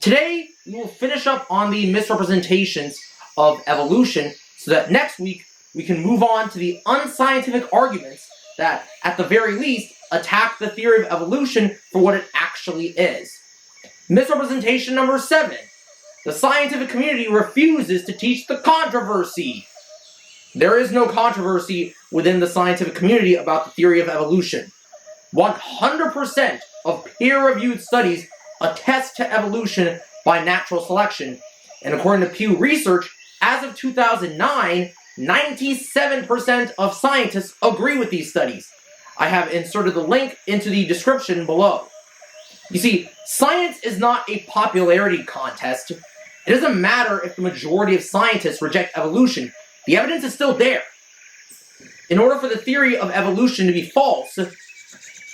Today, we will finish up on the misrepresentations of evolution so that next week we can move on to the unscientific arguments that, at the very least, attack the theory of evolution for what it actually is. Misrepresentation number 7. The scientific community refuses to teach the controversy. There is no controversy within the scientific community about the theory of evolution. 100% of peer-reviewed studies attest to evolution by natural selection, and according to Pew Research, as of 2009, 97% of scientists agree with these studies. I have inserted the link into the description below. You see, science is not a popularity contest. It doesn't matter if the majority of scientists reject evolution. The evidence is still there. In order for the theory of evolution to be false, it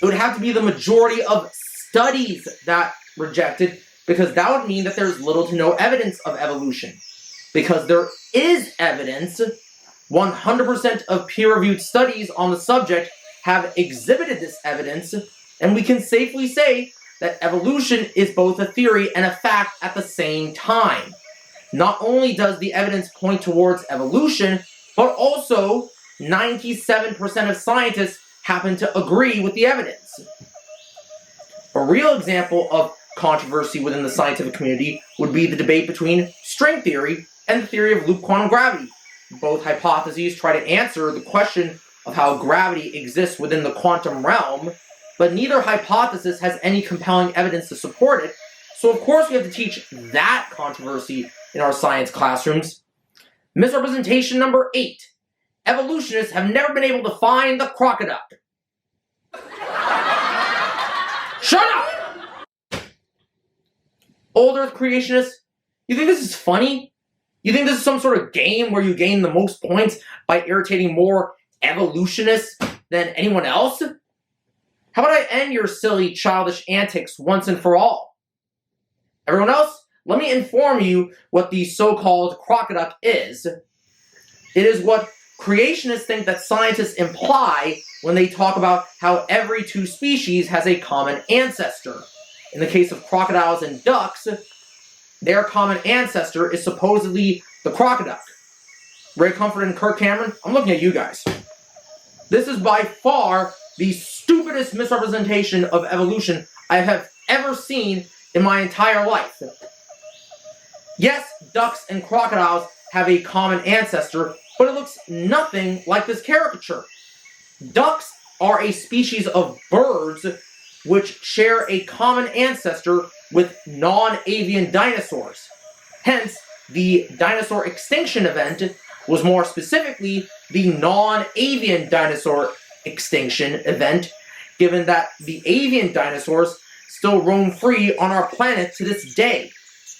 would have to be the majority of studies that rejected, because that would mean that there's little to no evidence of evolution. Because there is evidence, 100% of peer-reviewed studies on the subject have exhibited this evidence, and we can safely say that evolution is both a theory and a fact at the same time. Not only does the evidence point towards evolution, but also 97% of scientists happen to agree with the evidence. A real example of controversy within the scientific community would be the debate between string theory and the theory of loop quantum gravity. Both hypotheses try to answer the question of how gravity exists within the quantum realm, but neither hypothesis has any compelling evidence to support it, so of course we have to teach that controversy in our science classrooms. Misrepresentation number 8. Evolutionists have never been able to find the crocodile. Shut up! Old Earth creationists, you think this is funny? You think this is some sort of game where you gain the most points by irritating more evolutionists than anyone else? How about I end your silly, childish antics once and for all? Everyone else, let me inform you what the so-called crocodile is. It is what creationists think that scientists imply when they talk about how every 2 species has a common ancestor. In the case of crocodiles and ducks, their common ancestor is supposedly the crocodile. Ray Comfort and Kirk Cameron, I'm looking at you guys. This is by far the stupidest misrepresentation of evolution I have ever seen in my entire life. Yes, ducks and crocodiles have a common ancestor, but it looks nothing like this caricature. Ducks are a species of birds which share a common ancestor with non-avian dinosaurs. Hence, the dinosaur extinction event was more specifically the non-avian dinosaur extinction event, given that the avian dinosaurs still roam free on our planet to this day.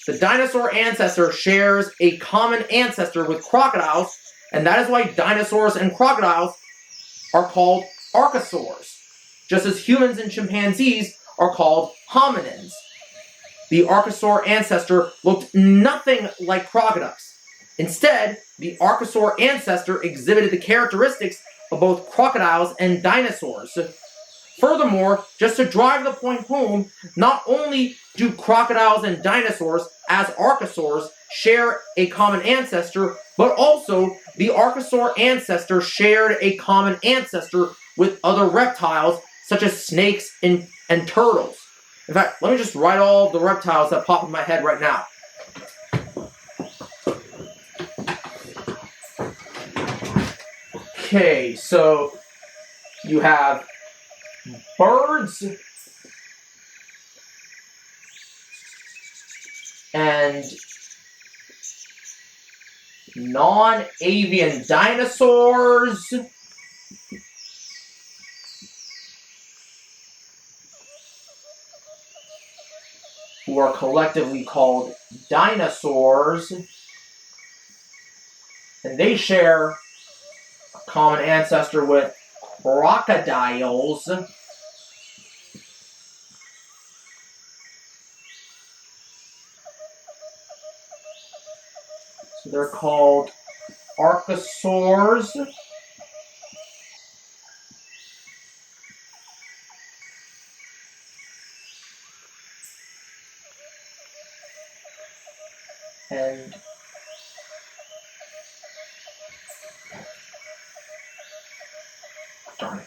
The dinosaur ancestor shares a common ancestor with crocodiles, and that is why dinosaurs and crocodiles are called archosaurs, just as humans and chimpanzees are called hominins. The archosaur ancestor looked nothing like crocodiles. Instead, the archosaur ancestor exhibited the characteristics of both crocodiles and dinosaurs. Furthermore, just to drive the point home, not only do crocodiles and dinosaurs, as archosaurs, share a common ancestor, but also the archosaur ancestor shared a common ancestor with other reptiles, such as snakes and turtles. In fact, let me just write all the reptiles that pop in my head right now. Okay, so you have birds and non-avian dinosaurs. Who are collectively called dinosaurs, and they share a common ancestor with crocodiles. So they're called archosaurs. And darn it.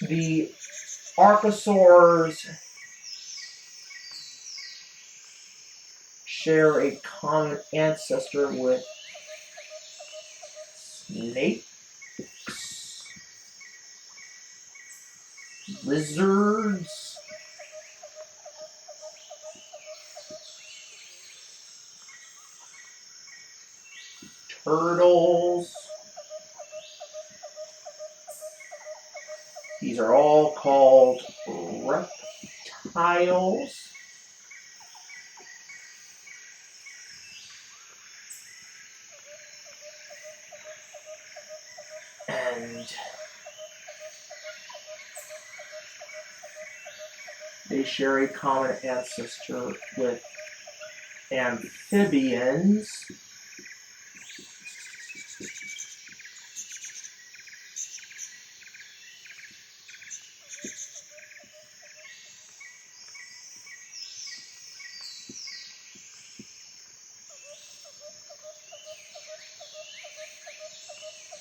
The archosaurs share a common ancestor with snakes, lizards, turtles. These are all called reptiles. And they share a common ancestor with amphibians.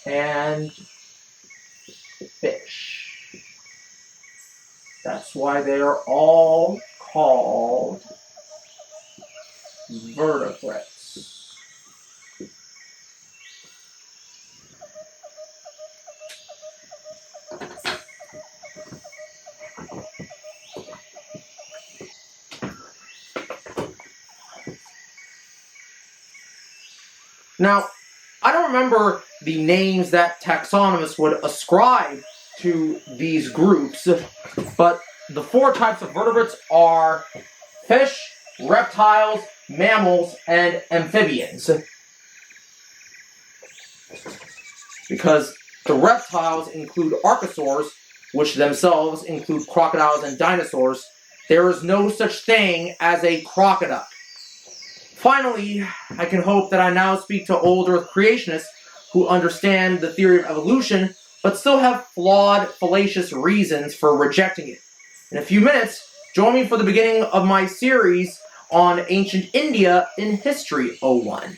And fish. That's why they are all called vertebrates. Now, I don't remember the names that taxonomists would ascribe to these groups, but the 4 types of vertebrates are fish, reptiles, mammals, and amphibians. Because the reptiles include archosaurs, which themselves include crocodiles and dinosaurs. There is no such thing as a crocodile. Finally, I can hope that I now speak to old Earth creationists who understand the theory of evolution, but still have flawed, fallacious reasons for rejecting it. In a few minutes, join me for the beginning of my series on ancient India in History 01.